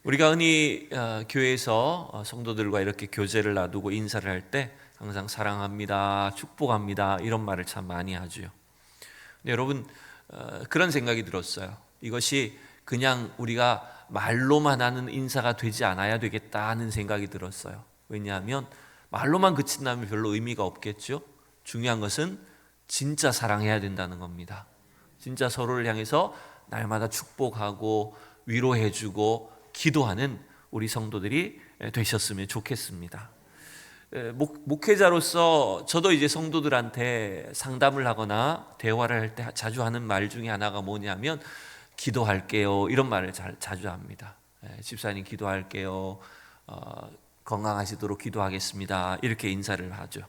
우리가 흔히 교회에서 성도들과 이렇게 교제를 놔두고 인사를 할 때 항상 사랑합니다, 축복합니다 이런 말을 참 많이 하죠. 근데 여러분 그런 생각이 들었어요. 이것이 그냥 우리가 말로만 하는 인사가 되지 않아야 되겠다 하는 생각이 들었어요. 왜냐하면 말로만 그친다면 별로 의미가 없겠죠. 중요한 것은 진짜 사랑해야 된다는 겁니다. 진짜 서로를 향해서 날마다 축복하고 위로해주고 기도하는 우리 성도들이 되셨으면 좋겠습니다. 목회자로서 저도 이제 성도들한테 상담을 하거나 대화를 할 때 자주 하는 말 중에 하나가 뭐냐면 기도할게요 이런 말을 자주 합니다. 집사님 기도할게요, 건강하시도록 기도하겠습니다 이렇게 인사를 하죠.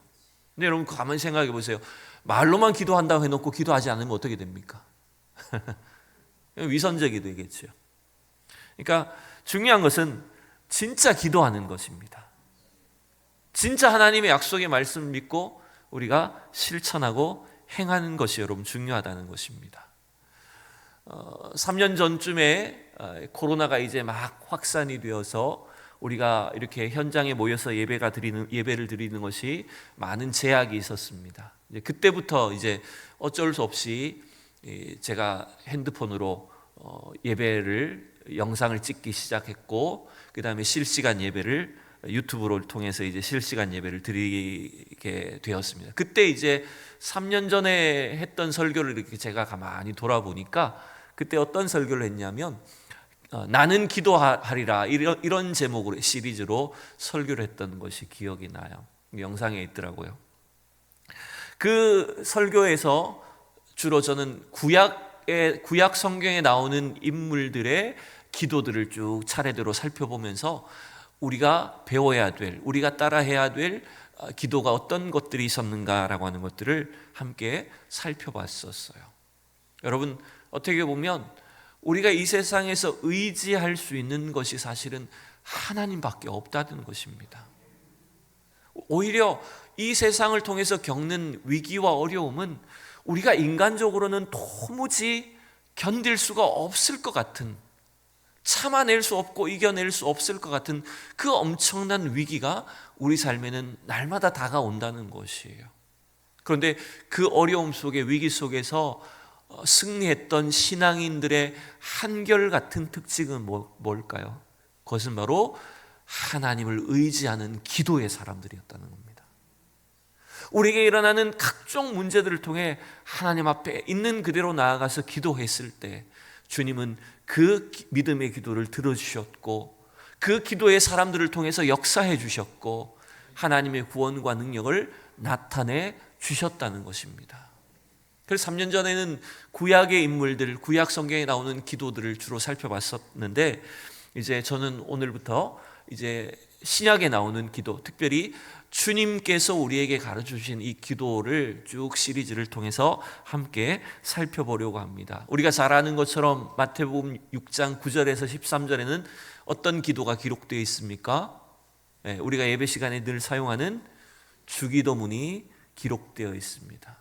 근데 여러분 가만히 생각해 보세요. 말로만 기도한다고 해놓고 기도하지 않으면 어떻게 됩니까? 위선적이 되겠죠. 그러니까 중요한 것은 진짜 기도하는 것입니다. 진짜 하나님의 약속의 말씀을 믿고 우리가 실천하고 행하는 것이 여러분 중요하다는 것입니다. 3년 전쯤에 코로나가 이제 막 확산이 되어서 우리가 이렇게 현장에 모여서 예배를 드리는 것이 많은 제약이 있었습니다. 그때부터 이제 어쩔 수 없이 제가 핸드폰으로 예배를 영상을 찍기 시작했고, 그 다음에 실시간 예배를 유튜브를 통해서 이제 실시간 예배를 드리게 되었습니다. 그때 이제 3년 전에 했던 설교를 이렇게 제가 가만히 돌아보니까 그때 어떤 설교를 했냐면 나는 기도하리라 이런 제목으로 시리즈로 설교를 했던 것이 기억이 나요. 영상에 있더라고요. 그 설교에서 주로 저는 구약 성경에 나오는 인물들의 기도들을 쭉 차례대로 살펴보면서 우리가 배워야 될, 우리가 따라해야 될 기도가 어떤 것들이 있었는가라고 하는 것들을 함께 살펴봤었어요. 여러분 어떻게 보면 우리가 이 세상에서 의지할 수 있는 것이 사실은 하나님밖에 없다는 것입니다. 오히려 이 세상을 통해서 겪는 위기와 어려움은 우리가 인간적으로는 도무지 견딜 수가 없을 것 같은, 참아낼 수 없고 이겨낼 수 없을 것 같은 그 엄청난 위기가 우리 삶에는 날마다 다가온다는 것이에요. 그런데 그 어려움 속에, 위기 속에서 승리했던 신앙인들의 한결같은 특징은 뭘까요? 그것은 바로 하나님을 의지하는 기도의 사람들이었다는 겁니다. 우리에게 일어나는 각종 문제들을 통해 하나님 앞에 있는 그대로 나아가서 기도했을 때 주님은 그 믿음의 기도를 들어주셨고 그 기도의 사람들을 통해서 역사해 주셨고 하나님의 구원과 능력을 나타내 주셨다는 것입니다. 그래서 3년 전에는 구약의 인물들, 구약 성경에 나오는 기도들을 주로 살펴봤었는데 이제 저는 오늘부터 이제 신약에 나오는 기도, 특별히 주님께서 우리에게 가르쳐 주신 이 기도를 쭉 시리즈를 통해서 함께 살펴보려고 합니다. 우리가 잘 아는 것처럼 마태복음 6장 9절에서 13절에는 어떤 기도가 기록되어 있습니까? 우리가 예배 시간에 늘 사용하는 주기도문이 기록되어 있습니다.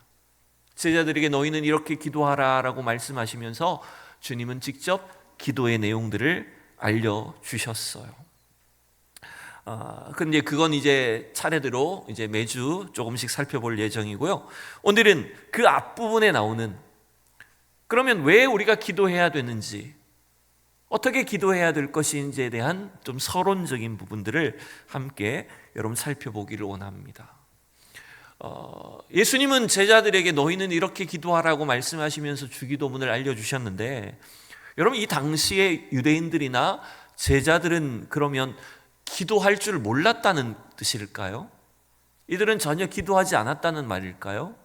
제자들에게 너희는 이렇게 기도하라라고 말씀하시면서 주님은 직접 기도의 내용들을 알려주셨어요. 근데 그건 이제 차례대로 이제 매주 조금씩 살펴볼 예정이고요. 오늘은 그 앞부분에 나오는, 그러면 왜 우리가 기도해야 되는지, 어떻게 기도해야 될 것인지에 대한 좀 서론적인 부분들을 함께 여러분 살펴보기를 원합니다. 예수님은 제자들에게 너희는 이렇게 기도하라고 말씀하시면서 주기도문을 알려주셨는데, 여러분 이 당시의 유대인들이나 제자들은 그러면 기도할 줄 몰랐다는 뜻일까요? 이들은 전혀 기도하지 않았다는 말일까요?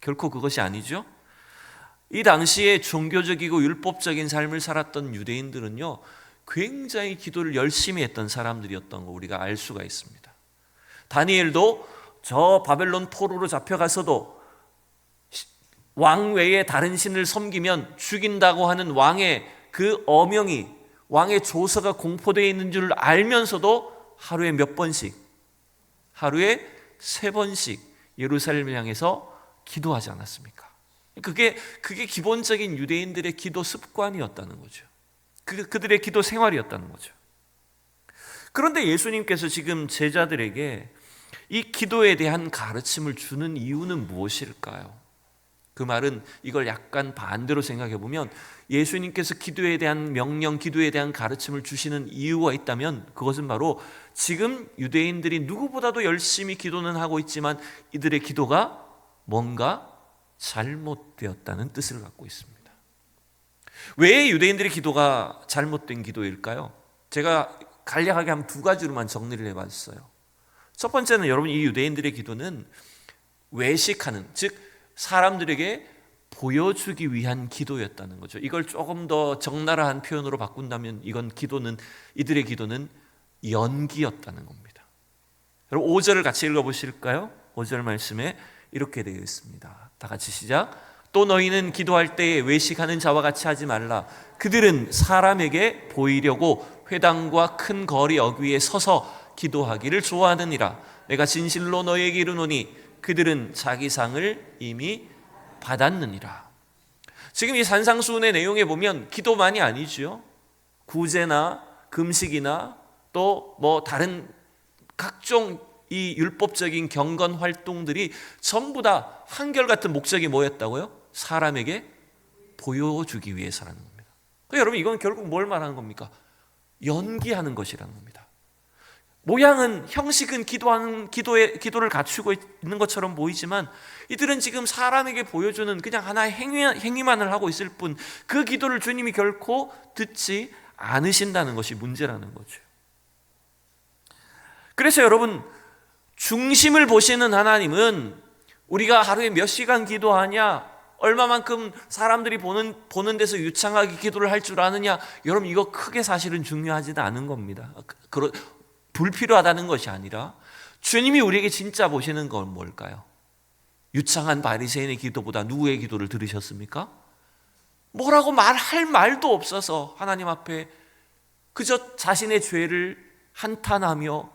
결코 그것이 아니죠. 이 당시에 종교적이고 율법적인 삶을 살았던 유대인들은요 굉장히 기도를 열심히 했던 사람들이었던 거 우리가 알 수가 있습니다. 다니엘도 저 바벨론 포로로 잡혀가서도 왕 외에 다른 신을 섬기면 죽인다고 하는 왕의 그 어명이, 왕의 조서가 공포되어 있는 줄 알면서도 하루에 몇 번씩, 하루에 3번씩 예루살렘을 향해서 기도하지 않았습니까? 그게 기본적인 유대인들의 기도 습관이었다는 거죠. 그들의 기도 생활이었다는 거죠. 그런데 예수님께서 지금 제자들에게 이 기도에 대한 가르침을 주는 이유는 무엇일까요? 그 말은 이걸 약간 반대로 생각해 보면 예수님께서 기도에 대한 명령, 기도에 대한 가르침을 주시는 이유가 있다면 그것은 바로 지금 유대인들이 누구보다도 열심히 기도는 하고 있지만 이들의 기도가 뭔가 잘못되었다는 뜻을 갖고 있습니다. 왜 유대인들의 기도가 잘못된 기도일까요? 제가 간략하게 한 두 가지로만 정리를 해봤어요. 첫 번째는 여러분, 이 유대인들의 기도는 외식하는, 즉 사람들에게 보여주기 위한 기도였다는 거죠. 이걸 조금 더 적나라한 표현으로 바꾼다면 이들의 기도는 연기였다는 겁니다. 여러분 5절을 같이 읽어보실까요? 5절 말씀에 이렇게 되어 있습니다. 다 같이 시작. 또 너희는 기도할 때에 외식하는 자와 같이 하지 말라. 그들은 사람에게 보이려고 회당과 큰 거리 어귀에 서서 기도하기를 좋아하느니라. 내가 진실로 너희에게 이르노니 그들은 자기 상을 이미 받았느니라. 지금 이 산상수훈의 내용에 보면 기도만이 아니죠. 구제나 금식이나 또 뭐 다른 각종 이 율법적인 경건 활동들이 전부 다 한결같은 목적이 뭐였다고요? 사람에게 보여주기 위해서라는 겁니다. 여러분 이건 결국 뭘 말하는 겁니까? 연기하는 것이라는 겁니다. 모양은, 형식은 기도를 갖추고 있는 것처럼 보이지만 이들은 지금 사람에게 보여주는 그냥 하나의 행위만을 하고 있을 뿐 그 기도를 주님이 결코 듣지 않으신다는 것이 문제라는 거죠. 그래서 여러분, 중심을 보시는 하나님은 우리가 하루에 몇 시간 기도하냐, 얼마만큼 사람들이 보는 데서 유창하게 기도를 할 줄 아느냐, 여러분 이거 크게 사실은 중요하지는 않은 겁니다. 불필요하다는 것이 아니라 주님이 우리에게 진짜 보시는 건 뭘까요? 유창한 바리새인의 기도보다 누구의 기도를 들으셨습니까? 뭐라고 말할 말도 없어서 하나님 앞에 그저 자신의 죄를 한탄하며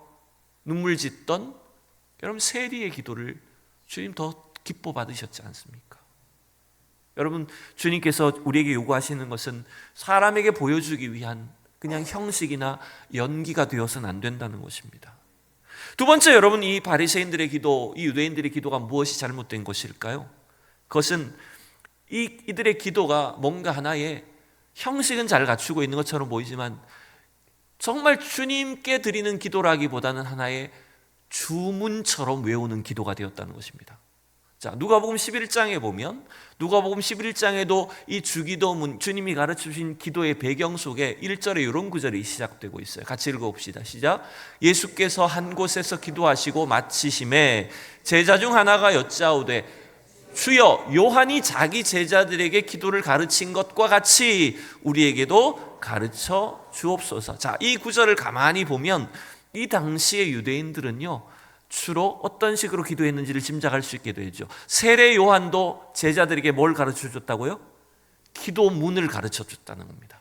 눈물 짓던 여러분 세리의 기도를 주님 더 기뻐 받으셨지 않습니까? 여러분, 주님께서 우리에게 요구하시는 것은 사람에게 보여주기 위한 그냥 형식이나 연기가 되어서는 안 된다는 것입니다. 두 번째, 여러분, 이 바리새인들의 기도, 이 유대인들의 기도가 무엇이 잘못된 것일까요? 그것은 이들의 기도가 뭔가 하나의 형식은 잘 갖추고 있는 것처럼 보이지만 정말 주님께 드리는 기도라기보다는 하나의 주문처럼 외우는 기도가 되었다는 것입니다. 자, 누가복음 11장에 보면 누가복음 11장에도 이 주기도문, 주님이 가르치신 기도의 배경 속에 1절에 이런 구절이 시작되고 있어요. 같이 읽어봅시다. 시작. 예수께서 한 곳에서 기도하시고 마치심에 제자 중 하나가 여짜오되 주여, 요한이 자기 제자들에게 기도를 가르친 것과 같이 우리에게도 가르쳐 주옵소서. 자, 이 구절을 가만히 보면 이 당시의 유대인들은요, 주로 어떤 식으로 기도했는지를 짐작할 수 있게 되죠. 세례 요한도 제자들에게 뭘 가르쳐 줬다고요? 기도문을 가르쳐 줬다는 겁니다.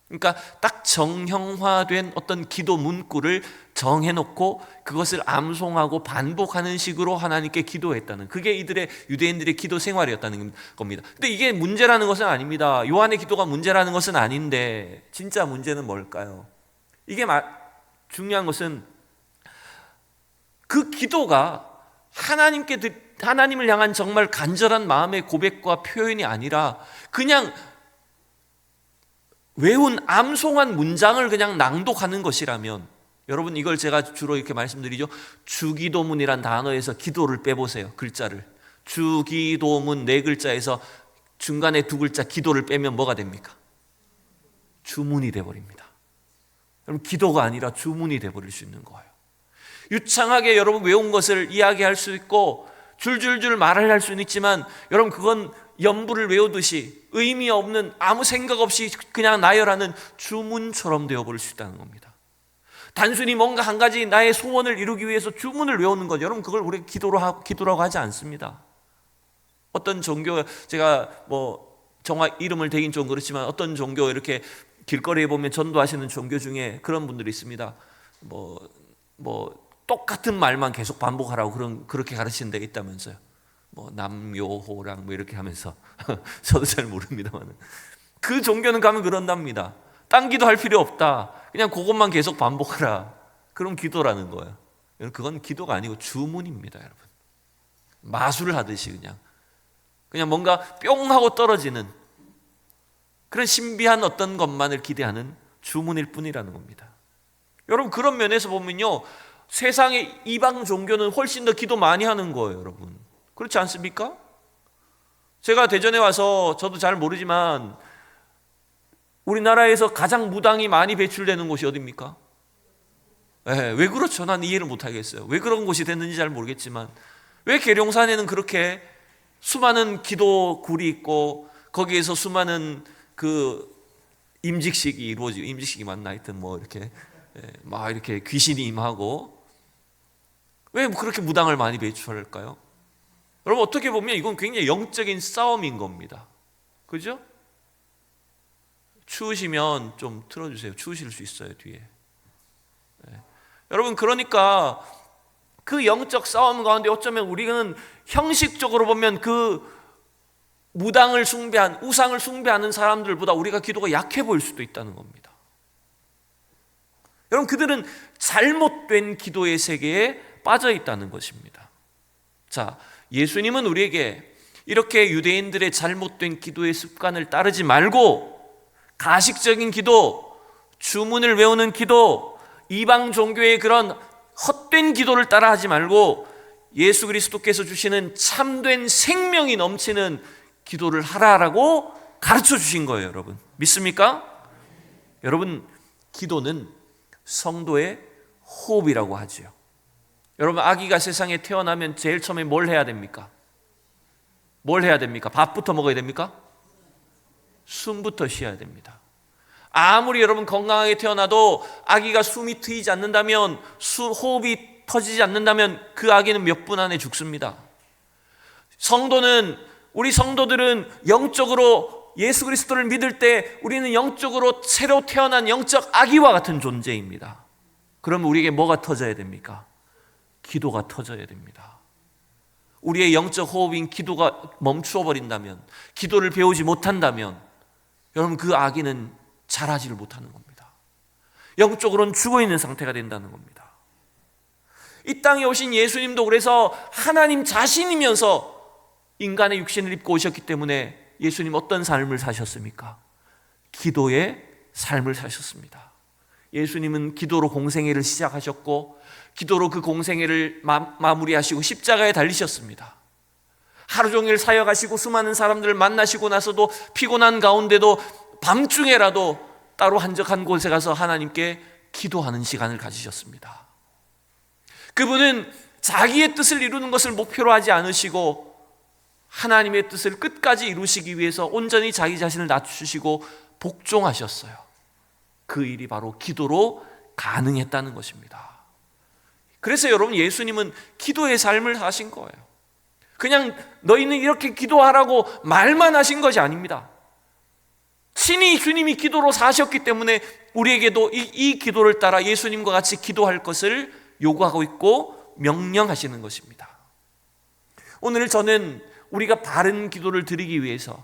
그러니까 딱 정형화된 어떤 기도 문구를 정해놓고 그것을 암송하고 반복하는 식으로 하나님께 기도했다는, 그게 유대인들의 기도 생활이었다는 겁니다. 근데 이게 문제라는 것은 아닙니다. 요한의 기도가 문제라는 것은 아닌데 진짜 문제는 뭘까요? 이게 중요한 것은 그 기도가 하나님을 향한 정말 간절한 마음의 고백과 표현이 아니라 그냥 외운 암송한 문장을 그냥 낭독하는 것이라면, 여러분 이걸 제가 주로 이렇게 말씀드리죠. 주기도문이란 단어에서 기도를 빼보세요. 글자를. 주기도문 4글자에서 중간에 2글자 기도를 빼면 뭐가 됩니까? 주문이 돼버립니다. 여러분 기도가 아니라 주문이 돼버릴 수 있는 거예요. 유창하게 여러분 외운 것을 이야기할 수 있고 줄줄줄 말을 할 수는 있지만 여러분 그건 연부를 외우듯이 의미 없는, 아무 생각 없이 그냥 나열하는 주문처럼 되어버릴 수 있다는 겁니다. 단순히 뭔가 한 가지 나의 소원을 이루기 위해서 주문을 외우는 것, 여러분 그걸 우리 기도라고 하지 않습니다. 어떤 종교, 제가 정말 이름을 대긴 좀 그렇지만 어떤 종교, 이렇게 길거리에 보면 전도하시는 종교 중에 그런 분들이 있습니다. 똑같은 말만 계속 반복하라고 그렇게 가르치는 데 있다면서요. 남요호랑 이렇게 하면서 저도 잘 모릅니다만 그 종교는 가면 그런답니다. 딴 기도 할 필요 없다. 그냥 그것만 계속 반복하라. 그럼 기도라는 거예요. 그건 기도가 아니고 주문입니다, 여러분. 마술을 하듯이 그냥 뭔가 뿅 하고 떨어지는 그런 신비한 어떤 것만을 기대하는 주문일 뿐이라는 겁니다. 여러분, 그런 면에서 보면요, 세상의 이방 종교는 훨씬 더 기도 많이 하는 거예요, 여러분. 그렇지 않습니까? 제가 대전에 와서 저도 잘 모르지만 우리나라에서 가장 무당이 많이 배출되는 곳이 어디입니까? 왜 그렇죠? 난 이해를 못하겠어요. 왜 그런 곳이 됐는지 잘 모르겠지만 왜 계룡산에는 그렇게 수많은 기도굴이 있고 거기에서 수많은 그 임직식이 이루어지고, 임직식이 맞나? 하여튼 뭐 이렇게 막 이렇게 귀신이 임하고, 왜 그렇게 무당을 많이 배출할까요? 여러분, 어떻게 보면 이건 굉장히 영적인 싸움인 겁니다. 그죠? 추우시면 좀 틀어주세요. 추우실 수 있어요, 뒤에. 여러분, 그러니까 그 영적 싸움 가운데 어쩌면 우리는 형식적으로 보면 그 무당을 숭배한, 우상을 숭배하는 사람들보다 우리가 기도가 약해 보일 수도 있다는 겁니다. 여러분, 그들은 잘못된 기도의 세계에 빠져 있다는 것입니다. 자, 예수님은 우리에게 이렇게 유대인들의 잘못된 기도의 습관을 따르지 말고 가식적인 기도, 주문을 외우는 기도, 이방 종교의 그런 헛된 기도를 따라하지 말고 예수 그리스도께서 주시는 참된 생명이 넘치는 기도를 하라라고 가르쳐 주신 거예요, 여러분. 믿습니까? 여러분, 기도는 성도의 호흡이라고 하지요. 여러분, 아기가 세상에 태어나면 제일 처음에 뭘 해야 됩니까? 뭘 해야 됩니까? 밥부터 먹어야 됩니까? 숨부터 쉬어야 됩니다. 아무리 여러분 건강하게 태어나도 아기가 숨이 트이지 않는다면, 호흡이 터지지 않는다면 그 아기는 몇 분 안에 죽습니다. 우리 성도들은 영적으로 예수 그리스도를 믿을 때 우리는 영적으로 새로 태어난 영적 아기와 같은 존재입니다. 그럼 우리에게 뭐가 터져야 됩니까? 기도가 터져야 됩니다. 우리의 영적 호흡인 기도가 멈추어 버린다면, 기도를 배우지 못한다면 여러분, 그 아기는 자라지를 못하는 겁니다. 영적으로는 죽어있는 상태가 된다는 겁니다. 이 땅에 오신 예수님도 그래서 하나님 자신이면서 인간의 육신을 입고 오셨기 때문에 예수님 어떤 삶을 사셨습니까? 기도의 삶을 사셨습니다. 예수님은 기도로 공생애를 시작하셨고 기도로 그 공생애를 마무리하시고 십자가에 달리셨습니다. 하루 종일 사역하시고 수많은 사람들을 만나시고 나서도 피곤한 가운데도 밤중에라도 따로 한적한 곳에 가서 하나님께 기도하는 시간을 가지셨습니다. 그분은 자기의 뜻을 이루는 것을 목표로 하지 않으시고 하나님의 뜻을 끝까지 이루시기 위해서 온전히 자기 자신을 낮추시고 복종하셨어요. 그 일이 바로 기도로 가능했다는 것입니다. 그래서 여러분, 예수님은 기도의 삶을 사신 거예요. 그냥 너희는 이렇게 기도하라고 말만 하신 것이 아닙니다. 친히 주님이 기도로 사셨기 때문에 우리에게도 이 기도를 따라 예수님과 같이 기도할 것을 요구하고 있고 명령하시는 것입니다. 오늘 저는 우리가 바른 기도를 드리기 위해서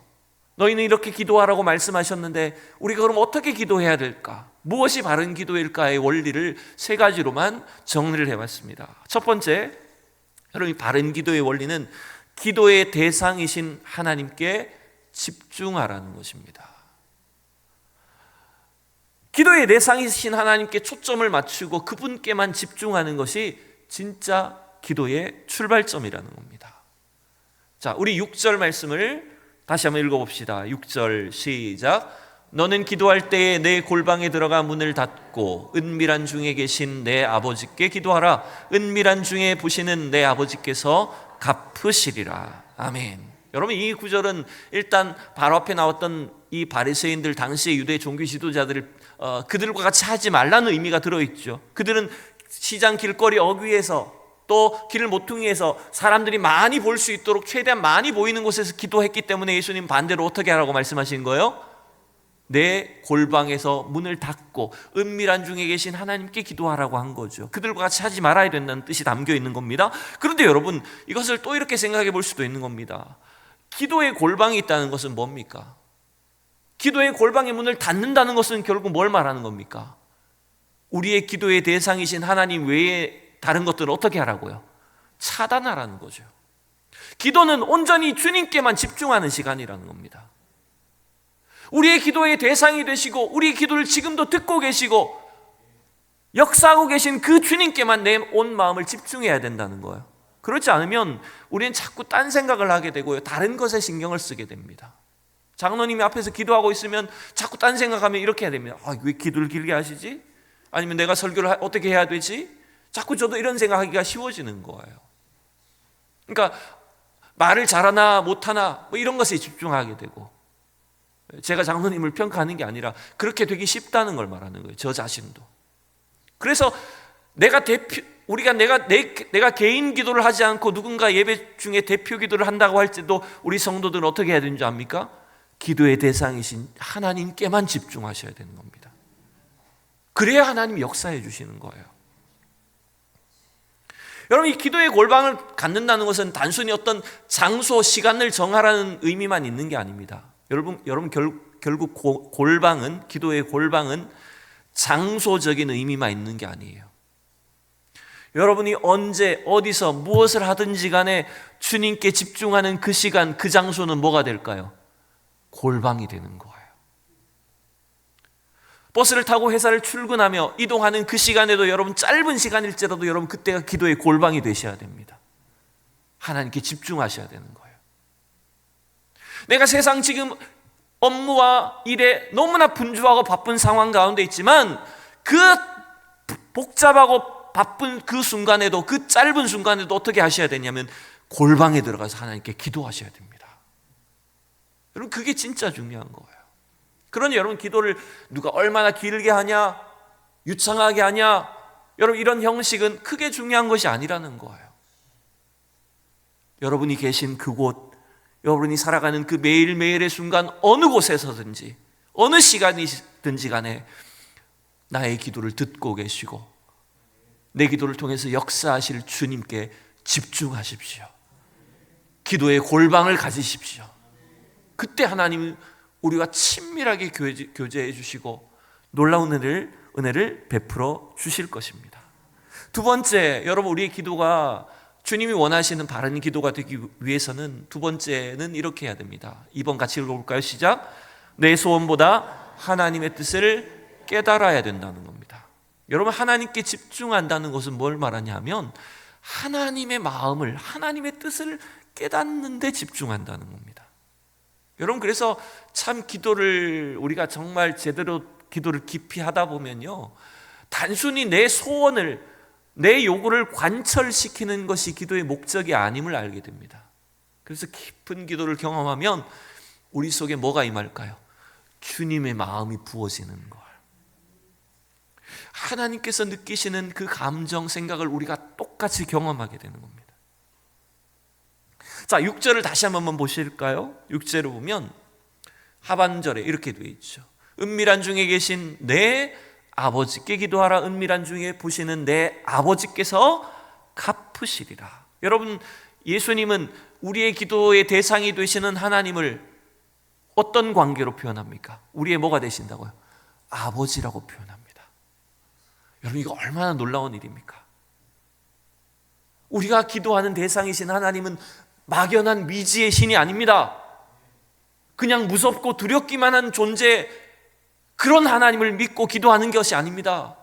너희는 이렇게 기도하라고 말씀하셨는데 우리가 그럼 어떻게 기도해야 될까? 무엇이 바른 기도일까의 원리를 세 가지로만 정리를 해봤습니다. 첫 번째, 여러분, 바른 기도의 원리는 기도의 대상이신 하나님께 집중하라는 것입니다. 기도의 대상이신 하나님께 초점을 맞추고 그분께만 집중하는 것이 진짜 기도의 출발점이라는 겁니다. 자, 우리 6절 말씀을 다시 한번 읽어봅시다. 6절 시작. 너는 기도할 때에 내 골방에 들어가 문을 닫고 은밀한 중에 계신 내 아버지께 기도하라. 은밀한 중에 보시는 내 아버지께서 갚으시리라. 아멘. 여러분, 이 구절은 일단 바로 앞에 나왔던 이 바리새인들, 당시의 유대 종교 지도자들을 그들과 같이 하지 말라는 의미가 들어있죠. 그들은 시장 길거리 어귀에서 또 길 모퉁이에서 사람들이 많이 볼 수 있도록 최대한 많이 보이는 곳에서 기도했기 때문에 예수님 반대로 어떻게 하라고 말씀하신 거예요? 내 골방에서 문을 닫고 은밀한 중에 계신 하나님께 기도하라고 한 거죠. 그들과 같이 하지 말아야 된다는 뜻이 담겨 있는 겁니다. 그런데 여러분, 이것을 또 이렇게 생각해 볼 수도 있는 겁니다. 기도의 골방이 있다는 것은 뭡니까? 기도의 골방의 문을 닫는다는 것은 결국 뭘 말하는 겁니까? 우리의 기도의 대상이신 하나님 외에 다른 것들은 어떻게 하라고요? 차단하라는 거죠. 기도는 온전히 주님께만 집중하는 시간이라는 겁니다. 우리의 기도의 대상이 되시고 우리의 기도를 지금도 듣고 계시고 역사하고 계신 그 주님께만 내 온 마음을 집중해야 된다는 거예요. 그렇지 않으면 우리는 자꾸 딴 생각을 하게 되고요, 다른 것에 신경을 쓰게 됩니다. 장로님이 앞에서 기도하고 있으면 자꾸 딴 생각하면 이렇게 해야 됩니다. 왜 기도를 길게 하시지? 아니면 내가 설교를 어떻게 해야 되지? 자꾸 저도 이런 생각하기가 쉬워지는 거예요. 그러니까 말을 잘하나 못하나 뭐 이런 것에 집중하게 되고, 제가 장로님을 평가하는 게 아니라 그렇게 되기 쉽다는 걸 말하는 거예요, 저 자신도. 그래서 내가 개인 기도를 하지 않고 누군가 예배 중에 대표 기도를 한다고 할지도 우리 성도들은 어떻게 해야 되는지 압니까? 기도의 대상이신 하나님께만 집중하셔야 되는 겁니다. 그래야 하나님이 역사해 주시는 거예요. 여러분, 이 기도의 골방을 갖는다는 것은 단순히 어떤 장소, 시간을 정하라는 의미만 있는 게 아닙니다. 여러분 결국 골방은, 기도의 골방은 장소적인 의미만 있는 게 아니에요. 여러분이 언제 어디서 무엇을 하든지 간에 주님께 집중하는 그 시간, 그 장소는 뭐가 될까요? 골방이 되는 거예요. 버스를 타고 회사를 출근하며 이동하는 그 시간에도 여러분, 짧은 시간일지라도 여러분 그때가 기도의 골방이 되셔야 됩니다. 하나님께 집중하셔야 되는 거예요. 내가 세상 지금 업무와 일에 너무나 분주하고 바쁜 상황 가운데 있지만 그 복잡하고 바쁜 그 순간에도, 그 짧은 순간에도 어떻게 하셔야 되냐면 골방에 들어가서 하나님께 기도하셔야 됩니다. 여러분, 그게 진짜 중요한 거예요. 그러니 여러분, 기도를 누가 얼마나 길게 하냐, 유창하게 하냐, 여러분 이런 형식은 크게 중요한 것이 아니라는 거예요. 여러분이 계신 그곳, 여러분이 살아가는 그 매일매일의 순간, 어느 곳에서든지 어느 시간이든지 간에 나의 기도를 듣고 계시고 내 기도를 통해서 역사하실 주님께 집중하십시오. 기도의 골방을 가지십시오. 그때 하나님 우리와 친밀하게 교제해 주시고 놀라운 은혜를 베풀어 주실 것입니다. 두 번째, 여러분, 우리의 기도가 주님이 원하시는 바른 기도가 되기 위해서는 두 번째는 이렇게 해야 됩니다. 2번 같이 읽어볼까요? 시작. 내 소원보다 하나님의 뜻을 깨달아야 된다는 겁니다. 여러분, 하나님께 집중한다는 것은 뭘 말하냐 하면 하나님의 마음을, 하나님의 뜻을 깨닫는 데 집중한다는 겁니다. 여러분, 그래서 참 기도를 우리가 정말 제대로 기도를 깊이 하다 보면요, 단순히 내 소원을, 내 요구를 관철시키는 것이 기도의 목적이 아님을 알게 됩니다. 그래서 깊은 기도를 경험하면 우리 속에 뭐가 임할까요? 주님의 마음이 부어지는 걸, 하나님께서 느끼시는 그 감정, 생각을 우리가 똑같이 경험하게 되는 겁니다. 자, 6절을 다시 한번 보실까요? 6절을 보면 하반절에 이렇게 되어 있죠. 은밀한 중에 계신 내 아버지께 기도하라. 은밀한 중에 보시는 내 아버지께서 갚으시리라. 여러분, 예수님은 우리의 기도의 대상이 되시는 하나님을 어떤 관계로 표현합니까? 우리의 뭐가 되신다고요? 아버지라고 표현합니다. 여러분, 이거 얼마나 놀라운 일입니까? 우리가 기도하는 대상이신 하나님은 막연한 미지의 신이 아닙니다. 그냥 무섭고 두렵기만 한 존재, 그런 하나님을 믿고 기도하는 것이 아닙니다.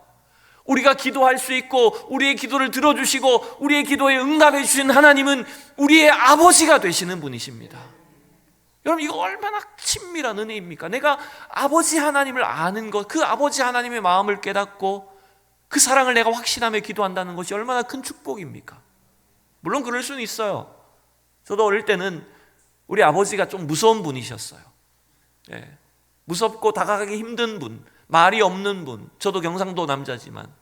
우리가 기도할 수 있고 우리의 기도를 들어주시고 우리의 기도에 응답해 주신 하나님은 우리의 아버지가 되시는 분이십니다. 여러분, 이거 얼마나 친밀한 은혜입니까? 내가 아버지 하나님을 아는 것, 그 아버지 하나님의 마음을 깨닫고 그 사랑을 내가 확신하며 기도한다는 것이 얼마나 큰 축복입니까? 물론 그럴 수는 있어요. 저도 어릴 때는 우리 아버지가 좀 무서운 분이셨어요. 예, 무섭고 다가가기 힘든 분, 말이 없는 분. 저도 경상도 남자지만,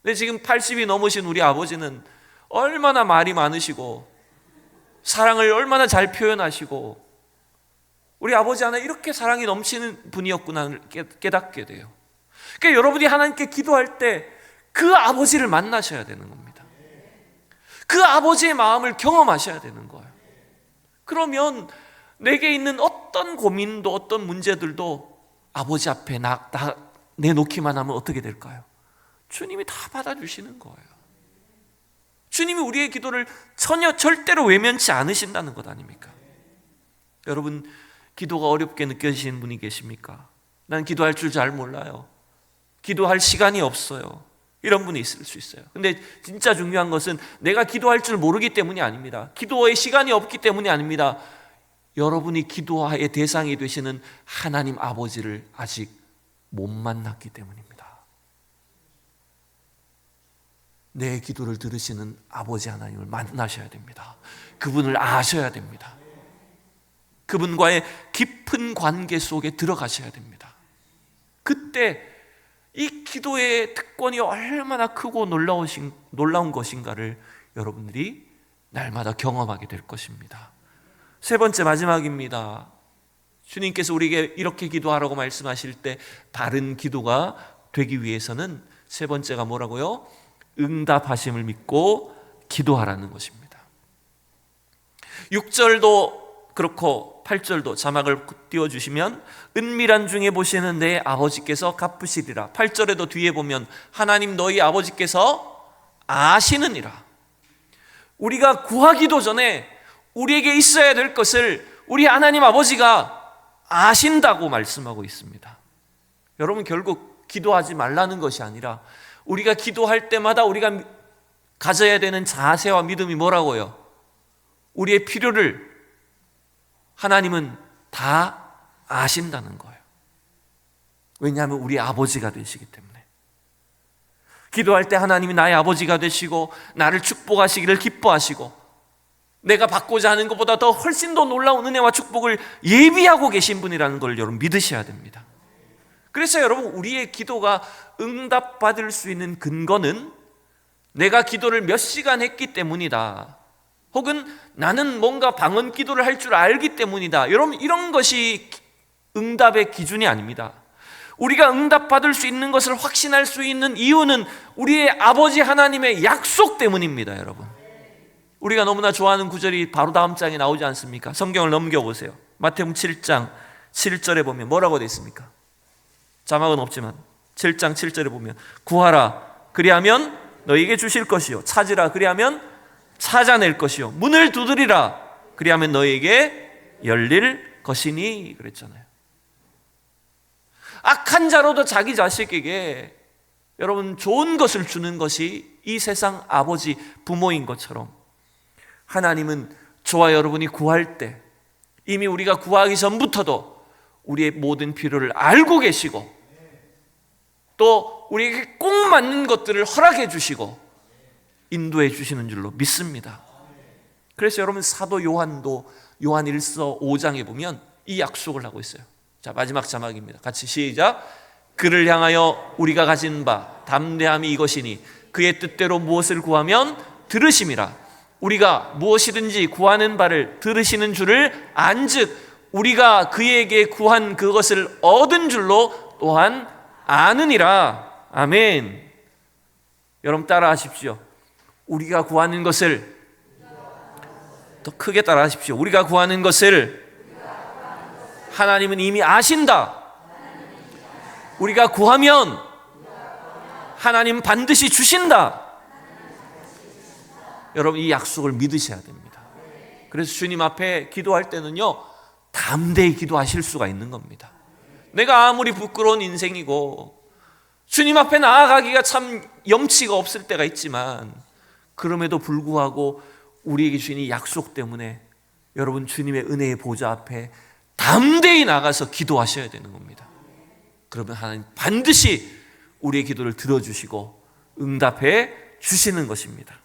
근데 지금 80이 넘으신 우리 아버지는 얼마나 말이 많으시고 사랑을 얼마나 잘 표현하시고, 우리 아버지 안에 이렇게 사랑이 넘치는 분이었구나를 깨닫게 돼요. 그러니까 여러분이 하나님께 기도할 때 그 아버지를 만나셔야 되는 겁니다. 그 아버지의 마음을 경험하셔야 되는 거예요. 그러면 내게 있는 어떤 고민도 어떤 문제들도 아버지 앞에 내놓기만 하면 어떻게 될까요? 주님이 다 받아주시는 거예요. 주님이 우리의 기도를 전혀 절대로 외면치 않으신다는 것 아닙니까? 여러분, 기도가 어렵게 느껴지시는 분이 계십니까? 난 기도할 줄 잘 몰라요. 기도할 시간이 없어요. 이런 분이 있을 수 있어요. 근데 진짜 중요한 것은 내가 기도할 줄 모르기 때문이 아닙니다. 기도의 시간이 없기 때문이 아닙니다. 여러분이 기도의 대상이 되시는 하나님 아버지를 아직 못 만났기 때문입니다. 내 기도를 들으시는 아버지 하나님을 만나셔야 됩니다. 그분을 아셔야 됩니다. 그분과의 깊은 관계 속에 들어가셔야 됩니다. 그때 이 기도의 특권이 얼마나 크고 놀라운 것인가를 여러분들이 날마다 경험하게 될 것입니다. 세 번째, 마지막입니다. 주님께서 우리에게 이렇게 기도하라고 말씀하실 때 바른 기도가 되기 위해서는 세 번째가 뭐라고요? 응답하심을 믿고 기도하라는 것입니다. 6절도 그렇고 8절도 자막을 띄워주시면 은밀한 중에 보시는 내 아버지께서 갚으시리라. 8절에도 뒤에 보면 하나님 너희 아버지께서 아시느니라. 우리가 구하기도 전에 우리에게 있어야 될 것을 우리 하나님 아버지가 아신다고 말씀하고 있습니다. 여러분, 결국 기도하지 말라는 것이 아니라 우리가 기도할 때마다 우리가 가져야 되는 자세와 믿음이 뭐라고요? 우리의 필요를 하나님은 다 아신다는 거예요. 왜냐하면 우리 아버지가 되시기 때문에. 기도할 때 하나님이 나의 아버지가 되시고 나를 축복하시기를 기뻐하시고 내가 받고자 하는 것보다 더 훨씬 더 놀라운 은혜와 축복을 예비하고 계신 분이라는 걸 여러분 믿으셔야 됩니다. 그래서 여러분, 우리의 기도가 응답받을 수 있는 근거는 내가 기도를 몇 시간 했기 때문이다, 혹은 나는 뭔가 방언 기도를 할 줄 알기 때문이다, 여러분, 이런 것이 응답의 기준이 아닙니다. 우리가 응답받을 수 있는 것을 확신할 수 있는 이유는 우리의 아버지 하나님의 약속 때문입니다. 여러분, 우리가 너무나 좋아하는 구절이 바로 다음 장에 나오지 않습니까? 성경을 넘겨보세요. 마태복음 7장 7절에 보면 뭐라고 되어 있습니까? 자막은 없지만 7장 7절에 보면 구하라 그리하면 너희에게 주실 것이요, 찾으라 그리하면 찾아낼 것이요, 문을 두드리라 그리하면 너희에게 열릴 것이니 그랬잖아요. 악한 자로도 자기 자식에게 여러분 좋은 것을 주는 것이 이 세상 아버지 부모인 것처럼 하나님은 저와 여러분이 구할 때 이미 우리가 구하기 전부터도 우리의 모든 필요를 알고 계시고 또 우리에게 꼭 맞는 것들을 허락해 주시고 인도해 주시는 줄로 믿습니다. 그래서 여러분, 사도 요한도 요한 1서 5장에 보면 이 약속을 하고 있어요. 자, 마지막 자막입니다. 같이 시작. 그를 향하여 우리가 가진 바 담대함이 이것이니 그의 뜻대로 무엇을 구하면 들으심이라. 우리가 무엇이든지 구하는 바를 들으시는 줄을 안즉 우리가 그에게 구한 그것을 얻은 줄로 또한 아느니라. 아멘. 여러분, 따라 하십시오. 우리가 구하는 것을, 더 크게 따라 하십시오. 우리가 구하는 것을 하나님은 이미 아신다. 우리가 구하면 하나님 반드시 주신다. 여러분, 이 약속을 믿으셔야 됩니다. 그래서 주님 앞에 기도할 때는요, 담대히 기도하실 수가 있는 겁니다. 내가 아무리 부끄러운 인생이고 주님 앞에 나아가기가 참 염치가 없을 때가 있지만 그럼에도 불구하고 우리에게 주신 이 약속 때문에 여러분, 주님의 은혜의 보좌 앞에 담대히 나가서 기도하셔야 되는 겁니다. 그러면 하나님 반드시 우리의 기도를 들어주시고 응답해 주시는 것입니다.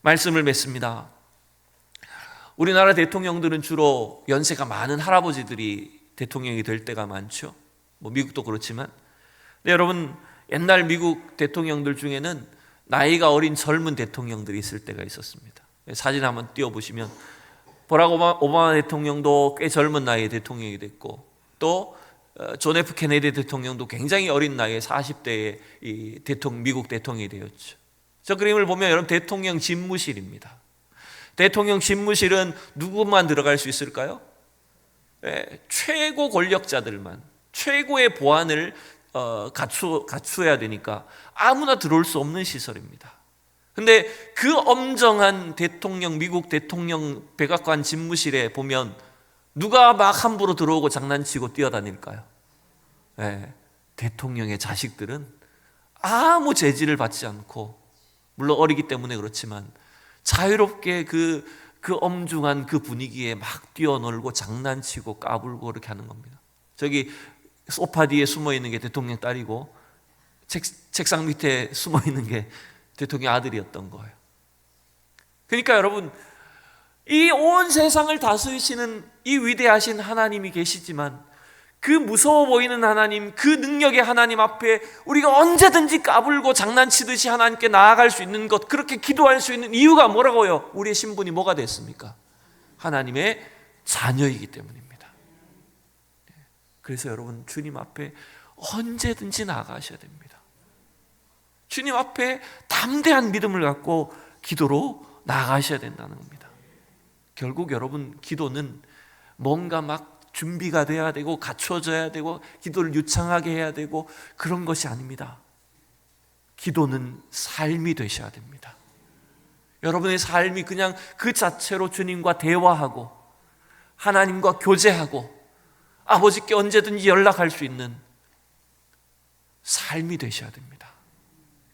말씀을 맺습니다. 우리나라 대통령들은 주로 연세가 많은 할아버지들이 대통령이 될 때가 많죠. 뭐 미국도 그렇지만. 근데 여러분, 옛날 미국 대통령들 중에는 나이가 어린 젊은 대통령들이 있을 때가 있었습니다. 사진 한번 띄워보시면 버락 오바마 대통령도 꽤 젊은 나이에 대통령이 됐고 또 존 F 케네디 대통령도 굉장히 어린 나이에 40대에 미국 대통령이 되었죠. 저 그림을 보면 여러분, 대통령 집무실입니다. 대통령 집무실은 누구만 들어갈 수 있을까요? 최고 권력자들만, 최고의 보안을 갖추어야 되니까 아무나 들어올 수 없는 시설입니다. 근데 그 엄정한 대통령, 미국 대통령 백악관 집무실에 보면 누가 막 함부로 들어오고 장난치고 뛰어다닐까요? 네, 대통령의 자식들은 아무 제지를 받지 않고, 물론 어리기 때문에 그렇지만 자유롭게 그 엄중한 그 분위기에 막 뛰어놀고 장난치고 까불고 그렇게 하는 겁니다. 저기 소파 뒤에 숨어 있는 게 대통령 딸이고 책상 밑에 숨어 있는 게 대통령 아들이었던 거예요. 그러니까 여러분, 이 온 세상을 다스리시는 이 위대하신 하나님이 계시지만 그 무서워 보이는 하나님, 그 능력의 하나님 앞에 우리가 언제든지 까불고 장난치듯이 하나님께 나아갈 수 있는 것, 그렇게 기도할 수 있는 이유가 뭐라고요? 우리의 신분이 뭐가 됐습니까? 하나님의 자녀이기 때문입니다. 그래서 여러분, 주님 앞에 언제든지 나아가셔야 됩니다. 주님 앞에 담대한 믿음을 갖고 기도로 나아가셔야 된다는 겁니다. 결국 여러분, 기도는 뭔가 막 준비가 돼야 되고 갖춰져야 되고 기도를 유창하게 해야 되고 그런 것이 아닙니다. 기도는 삶이 되셔야 됩니다. 여러분의 삶이 그냥 그 자체로 주님과 대화하고 하나님과 교제하고 아버지께 언제든지 연락할 수 있는 삶이 되셔야 됩니다.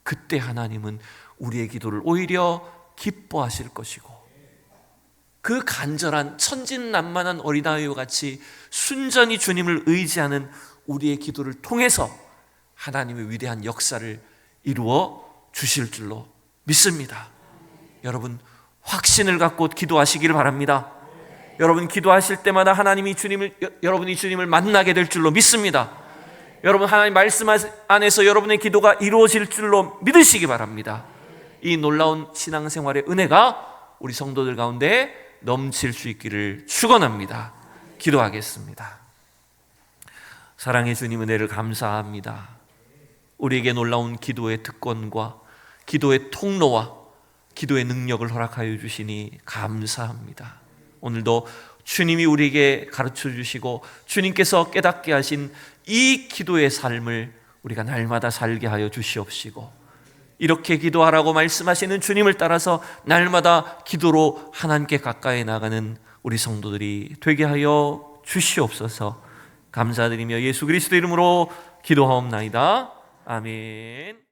그때 하나님은 우리의 기도를 오히려 기뻐하실 것이고, 그 간절한 천진난만한 어린아이와 같이 순전히 주님을 의지하는 우리의 기도를 통해서 하나님의 위대한 역사를 이루어 주실 줄로 믿습니다. 여러분, 확신을 갖고 기도하시기를 바랍니다. 여러분, 기도하실 때마다 여러분이 주님을 만나게 될 줄로 믿습니다. 여러분, 하나님 말씀 안에서 여러분의 기도가 이루어질 줄로 믿으시기 바랍니다. 이 놀라운 신앙생활의 은혜가 우리 성도들 가운데 넘칠 수 있기를 축원합니다. 기도하겠습니다. 사랑의 주님, 은혜를 감사합니다. 우리에게 놀라운 기도의 특권과 기도의 통로와 기도의 능력을 허락하여 주시니 감사합니다. 오늘도 주님이 우리에게 가르쳐 주시고 주님께서 깨닫게 하신 이 기도의 삶을 우리가 날마다 살게 하여 주시옵시고, 이렇게 기도하라고 말씀하시는 주님을 따라서 날마다 기도로 하나님께 가까이 나가는 우리 성도들이 되게 하여 주시옵소서. 감사드리며 예수 그리스도 이름으로 기도하옵나이다. 아멘.